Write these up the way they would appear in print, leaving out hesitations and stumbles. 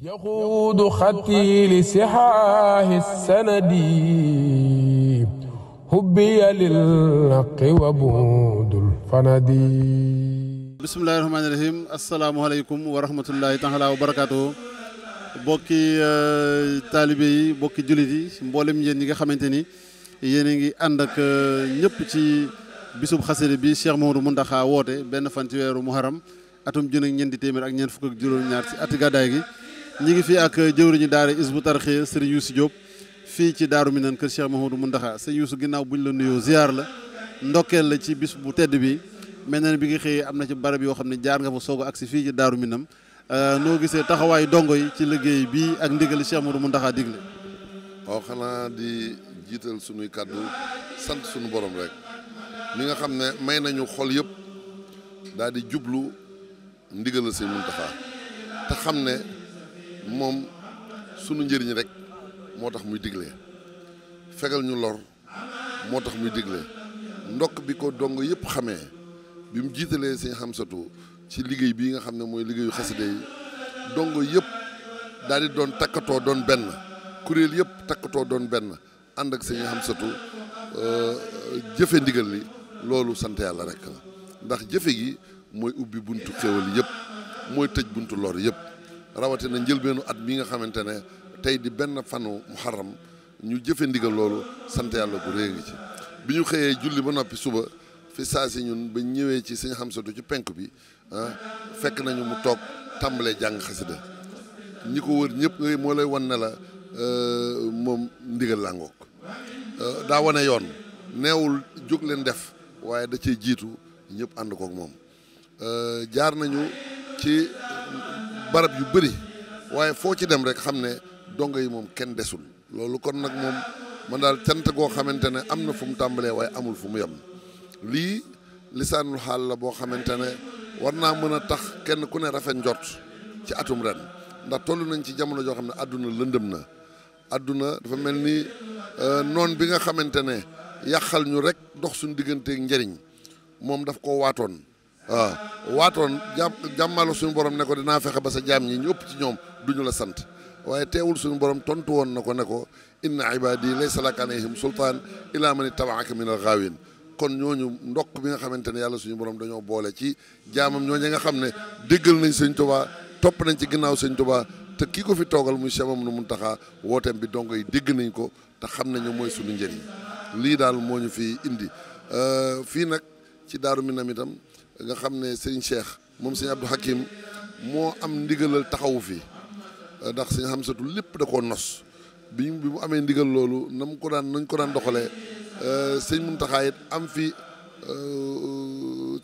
يقود خطي لسحاه السند هبي للحق وبود الفند. بسم الله الرحمن الرحيم. السلام عليكم ورحمة الله تعالى وبركاته. bokki taalibe yi bokki jullit yi mboolem yéen ñi nga xamante ni yéen a ngi ànd ak ñëpp ci bisub xasida bi Cheikh Mouhamadou Mountakha woote benn fan ci weeru Muharram atum junni ak ñeenti téeméer ak ñeent fukk ak juróom-ñaar ci ati gàddaay gi. ñi ngi fii ak jëwriñu daara Hizbut Tarqiyyah Serigne Youssou Diop fii ci Daaru Minaan kër Cheikh Mouhamadou Mountakha. Serigne Youssou ginnaaw buñ la nuyoo ziar la ndokkeel la ci bis bu tedd bi mel na ne bi nga xëyee am na ci barab yoo xam ne jaar nga fa soog a agsi fii ci Daaru Minaan noo gisee taxawaayu dongo yi ci liggéey bii ak ndigal Cheikh Mouhamadou Mountakha digle. waaw xanaa di jiital sunuy kàddu sant sunu borom rek mi nga xam ne may nañu xol yëpp daal di jublu ndigal Sëñ Mountakha te xam ne moom sunu njëriñ rek moo tax muy digle fegal ñu lor moo tax muy digle ndokk bi ko dongo yëpp xamee bi mu jiitalee Sëñ Xamsatu ci liggéey bii nga xam ne mooy liggéeyu xasida yi dongo yëpp daal di doon takkatoo doon benn kuréel yëpp takkatoo doon benn ànd ak Sëñ Xamsatu jëfe ndigal li loolu sant yàlla rek la ndax jëfe gi mooy ubbi buntu xéwal yëpp mooy tëj buntu lor yëpp rawatina njëlbeenu at bi nga xamante ne tey di benn fanu muharram ñu jëfe ndigal loolu sant yàlla bu réy ngi ci bi ñu xëyee julli ba noppi suba fi saa si ñun ba ñëwee ci Sëñ Xamsatu ci penk bi fekk nañu mu toog tàmbalee jàng xasida ñi ko wër ñëpp moo lay wan ne la moom ndigal laa ngoog daa wane yoon neewul jóg leen def waaye da cee jiitu ñëpp ànd kook moom jaar nañu ci barab yu bëri waaye foo ci dem rek xam ne dongo yi moom kenn desul loolu kon nag moom man daal cant goo xamante ne am na fu mu tàmbalee waaye amul fu mu yem lii lisaanul xaal la boo xamante ne war naa mën a tax kenn ku ne rafet njort ci atum ren ndax toll nañ ci jamono joo xam ne àdduna lëndëm na àdduna dafa mel ni noon bi nga xamante ne yàqal ñu rek dox suñu digganteeg njëriñ moom daf ko waatoon waaw waatoon jàmmalo suñu borom ne ko dinaa fexe ba sa jaam ñi ñu ëpp ci ñoom duñu la sant waaye teewul suñu borom tontu woon na ko inna ibadi laysa laka alayhim sultaan ila man ittabaaka min al gaawin kon ñooñu ndokk bi nga xamante ne yàlla suñu borom dañoo boole ci jaamam ñooñu nga xam ne déggal nañ Sëñ Tuubaa topp nañ ci ginnaaw Sëñ Tuubaa te kii ko fi toogal muy Cheikh Mouhamadou Mountakha wooteem bi dongo yi dégg nañ ko te xam nañu mooy suñu njëriñ lii daal moo ñu fi indi fii nag ci Daaru Minam itam nga xam ne Sëñ Cheikh moom Sëñ Abdou Hakim moo am ndigalal taxawu fi ndax Sëñ Xamsatu lépp da koo nos bi mu amee ndigal loolu nañ ko daan doxalee Sëñ Mountakha it am fi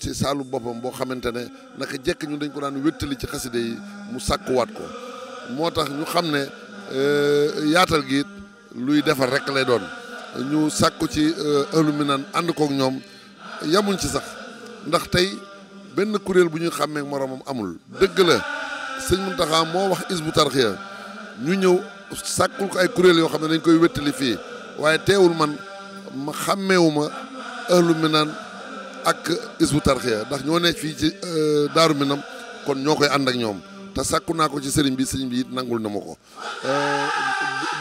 ci saalu boppam boo xamante ne naka jekk ñu dañ ko daan wéttali ci xaside yi mu sàkkuwaat ko moo tax ñu xam ne yaatal gi it luy defar rek lay doon ñu sàkku ci Ahlu Minaan ànd kook ñoom yamuñ ci sax ndax tey benn kuréel bu ñuy xàmmee moromam amul dëgg la Sëñ Mountakha moo wax Hizbut Tarqiyyah ñu ñëw sàkkul ko ay kuréel yoo xam ne dañ koy wéttali fii waaye teewul man ma xàmmeewuma Ahlu Minaan ak Hizbut Tarqiyyah ndax ñoo nekk fii ci Daaru Minam kon ñoo koy ànd ak ñoom te sàkku naa ko ci sëriñ bi it nangul na ma ko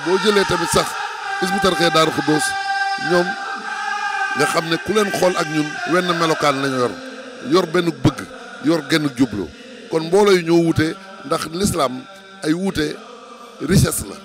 boo jëlee tamit sax Hizbut Tarqiyyah Daaru Xuddoos ñoom nga xam ne ku leen xool ak ñun wenn melokaan lañu yor benn bëgg yor genn jublu kon mbooloo yi ñoo wuute ndax lislaam ay wuute richesse la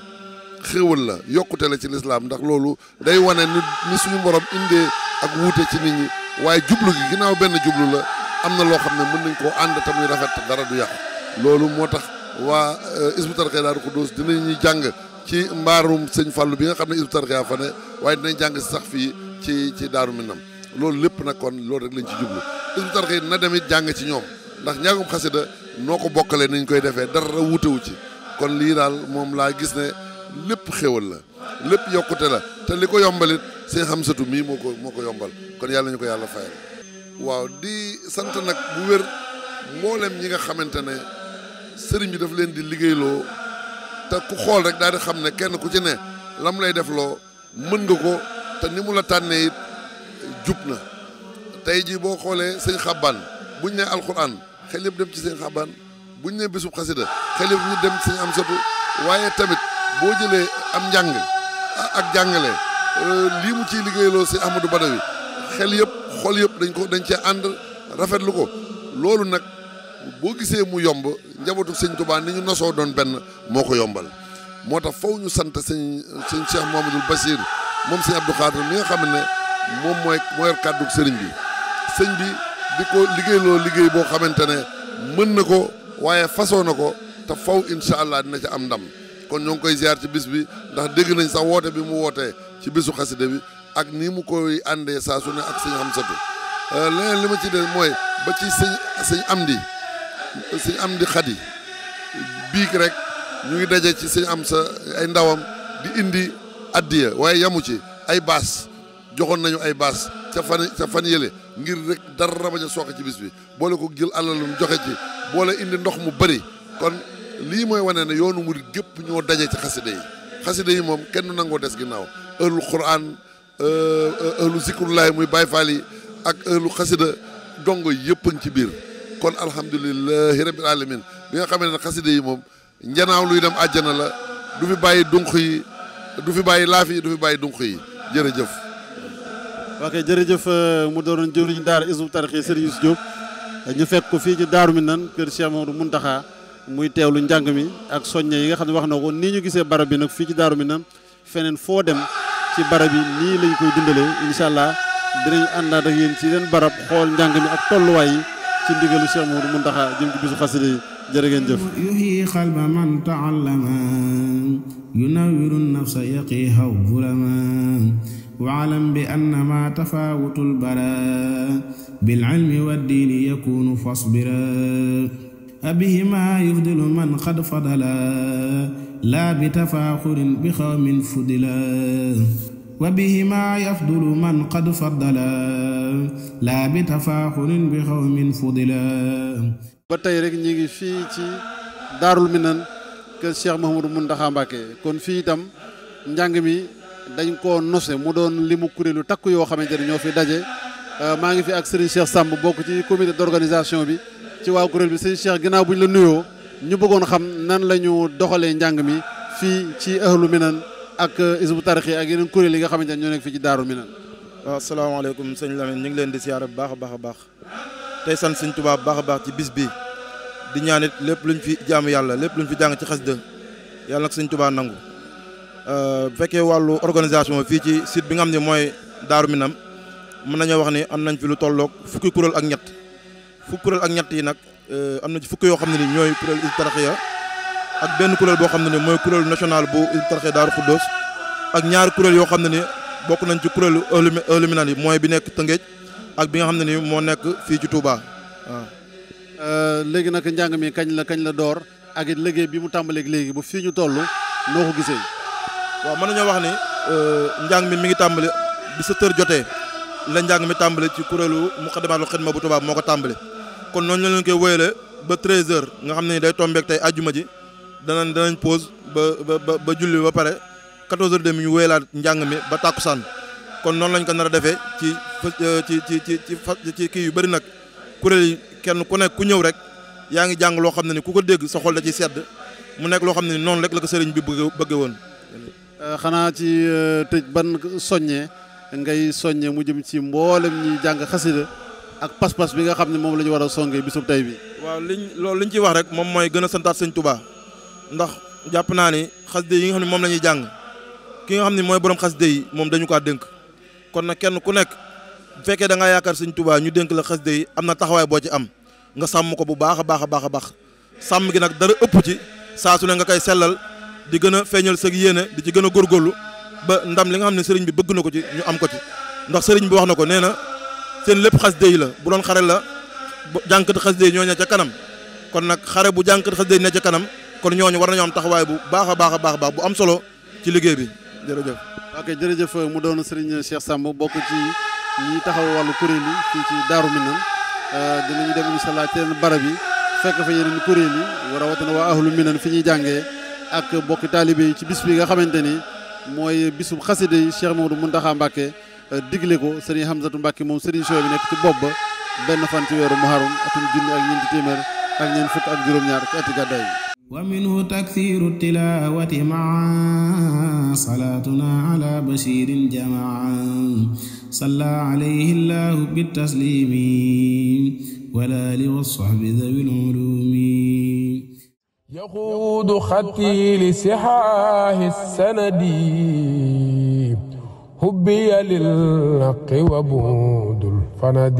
xéewal la yokkute la ci lislaam ndax loolu day wane ni suñu borom indee ak wuute ci nit ñi waaye jublu gi ginnaaw benn jublu la am na loo xam ne mën nañ koo ànd te muy rafet dara du yàqu loolu moo tax waa Hizbut Tarqiyyah Daaru Xuddoos dinañuy jàng ci mbaarum Sëñ Fallu bi nga xam ne Hizbut Tarqiyyah fa ne waaye dinañ jàng si sax fii ci Daaru Minam loolu lépp nag kon loolu rek lañ ci jublu Hizbut Tarqiyyah na demit jàng ci ñoom ndax njàngum xasida noo ko bokkalee nañ koy defee dara wutewu ci kon lii daal moom laa gis ne lépp xéwal la lépp yokkute la te li ko yombalit Sëñ Xamsatu mii moo ko yombal kon yàlla ñu ko yàlla fayal waaw di sant nag bu wér mboolem ñi nga xamante ne sëriñ bi daf leen di liggéeyloo te ku xool rek daal di xam ne kenn ku ci ne lam lay def loo mën nga ko te ni mu la tànnee it jub na tey jii boo xoolee Sëñ Xabbaan buñ ne alxuraan xel yëpp dem ci Sëñ Xabbaan buñ ne bisub xasida xel yëpp ñu dem sëñ Amsatu waaye tamit boo jëlee am njàng ak jàngale lii mu ciy liggéeyloo sëñ Ahmadou Badawi xel yëpp xol yëpp dañ cee ànd rafetlu ko loolu nag boo gisee mu yomb njabootu sëñ Tuubaa ni ñu nosoo doon benn moo ko yombal moo tax faw ñu sant sëñ Cheikh Mouhamadoul Bachir moom sëñ Abdou Khadre mi nga xam ne moom moo yor kàddu sëriñ bi sëñ bi di ko liggéeyloo liggéey boo xamante ne mën na ko waaye fasoo na ko te faw incha allah dina ci am ndam kon ñoo ngi koy ziar ci bis bi ndax dégg nañ sax woote bi mu wootee ci bisu xasida bi ak nii mu koy àndee saa su ne ak sëñ Amsatu leneen li ma ci def mooy ba ci sëñ Amdi Xadi biig rek ñu ngi daje ci sëñ Amsa ay ndawam di indi addiya waaye yamu ci ay baas joxoon nañu ay baas ca fan yële ngir rek dara bañ a sooxe ci bis bi boole ko jël alalum joxe ci boole indi ndox mu bëri kon lii mooy wane ne yoonu murid gépp ñoo daje ci xasida yi moom kenn nangoo des ginnaaw ëllu Qur'an ëllu zikrullahi muy Baay Faal yi ak ëllu xasida dongo yëpp a ngi ci biir kon alhamdulillahi rabbil alamin bi nga xamee ne xasida yi moom njanaaw luy dem àjjana la du fi bàyyi dunq yi du fi bàyyi laaf yi du fi bàyyi dunq yi jërëjëf. ok jërëjëf mu doon jëwriñ daara Hizbut Tarqiyyah Serigne Youssou Diop ñu fekk ko fii ci Daaru Minaan kër Cheikh Mamadou Mountakha muy teewlu njàng mi ak soññe yi nga xam ne wax na ko nii ñu gisee barab bi nag fii ci Daaru Minaan feneen foo dem ci barab yi nii lañ koy dundalee incha allah dinañ àndaat ak yéen ci leen barab xool njàng mi ak tolluwaay yi ci ndigalu Cheikh Mamadou Mountakha jëm ci bisu xasida yi jërë ngeen jëf. yuhyi qalba man ta'allama yunawwiru nafsa yaqiha zulama waalam bi anna ma tafawutul bara bil ilmi wad diini yakunu fasbira abihima yufdilu man qad fadala la bi tafaaxurin bi xawmin fudila wa bihima yafdulu man qad faddala la bi tafaaxurin bi xawmin fudila. ba tey rek ñi ngi fii ci Daarul Minaan kër Cheikh Mouhamadou Mountakha Mbacké kon fii itam njàng mi dañ koo nose mu doon limu kuréelu takku yoo xamante ne ñoo fi daje maa ngi fi ak Serigne Cheikh Samb bokk ci comité d'organisation bi ci waa kuréel bi Serigne Cheikh ginnaaw bu ñu la nuyoo ñu bëggoon xam nan la ñu doxalee njàng mi fii ci Ahlu Minaan ak Hizbut Tarqiyyah ak yeneen kuréel yi nga xamante ne ñoo nekk fii ci Daaru Minaan. waaw asalaamaaleykum sëñ Lamine ñu ngi leen di siyaare bu baax a baax a baax tey sant sëñ Tuubaa bu baax a baax ci bis bi di ñaanit lépp luñ fi jaamu yàlla lépp luñ fi jàng ci xasida yàlla nag sëñ Tuubaa nangu. bu fekkee wàllu organisation fii ci site bi nga xam ne mooy Daaru Minaan mën nañoo wax ni am nañ fi lu tolloog fukki kuréel ak ñett yi nag am na ci fukki yoo xam ne ni ñooy kuréel Hizbut Tarqiyyah ak benn kuréel boo xam ne ni mooy kuréel national bu Hizbut Tarqiyyah Daaru Xuddoos ak ñaari kuréel yoo xam ne ni bokk nañ ci kuréelu Ahlu Minaan yi mooy bi nekk Tëngéej ak bi nga xam ne ni moo nekk fii ci Touba waaw. léegi nag njàng mi kañ la door ak it liggéey bi mu tàmbaleeg léegi ba fii ñu toll noo ko gisee. waaw mën nañoo wax ni njàng mi ngi tàmbali bi 7 heures jotee la njàng mi tàmbali ci kuréelu Muqaddamatul Xidma bu Touba moo ko tàmbali kon noonu la leen koy wéyale ba 13 heures nga xam ne day tombeek tey àjjuma ji danañ pause ba julli ba pare 14 heures demi ñu wéyalaat njàng mi ba tàkkusaan kon noonu lañ ko nar a defee ci kii yu bëri nag kuréel yi kenn ku nekk ku ñëw rek yaa ngi jàng loo xam ne ni ku ko dégg sa xol da ci sedd mu nekk loo xam ne ni noonu rek la ko sëriñ bi bëgge woon. xanaa ci tëj ban soññee ngay soññee mu jëm ci mboolem ñi jàng xasida ak pas-pas bi nga xam ne moom la ñu war a songee bisub tey bi. waaw loolu liñ ciy wax rek moom mooy gën a santaat sëñ Touba ndax jàpp naa ni xasida yi nga xam ne moom la ñuy jàng ki nga xam ne mooy borom xasida yi moom dañu kaa dénk kon nag kenn ku nekk bu fekkee da ngaa yaakaar sëñ Touba ñu dénk la xasida yi am na taxawaay boo ci am nga sàmm ko bu baax a baax a baax a baax sàmm gi nag dara ëpp ci saa su ne nga koy sellal di gën a feeñal sëg yéene di ci gën a góorgóorlu ba ndam li nga xam ne sëriñ bi bëgg na ko ci ñu am ko ci ndax sëriñ bi wax na ko nee na seen lépp xasida yi la bu doon xare la jànkat xasida yi ñoo ne ca kanam kon nag xare bu jànkat xasida yi ne ca kanam kon ñooñu war nañoo am taxawaay bu baax a baax a baax bu am solo ci liggéey bi jërëjëf. ok jërëjëf mu doon Serigne Cheikh Samb bokk ci ñi taxaw wàllu kuréel yi fii ci Daaru Minaan dinañu dem incha allah ci yeneen barab yi fekk fa yeneen kuréel yi rawatina waa Ahlu Minaan fi ñuy jàngee ak bokki taalibe yi ci bis bi nga xamante ni mooy bisub xasida yi Cheikh Mamadou Mountakha Mbacké digle ko Serigne Hamzatou Mbacké moom Serigne Sow bi nekk ci bopp ba benn fan ci weeru Muharram atum junni ak ñeenti téeméer ak ñeent fukk ak juróom-ñaar ci ati gàddaay bi. wa minhu takthiru tilawati maa salatuna ala bashirin jamaa salla alayhi llahu bitaslimi wal ali wasahbi dhawil ulumi يقود خطي لسحاه السند هبي للحق وبود الفند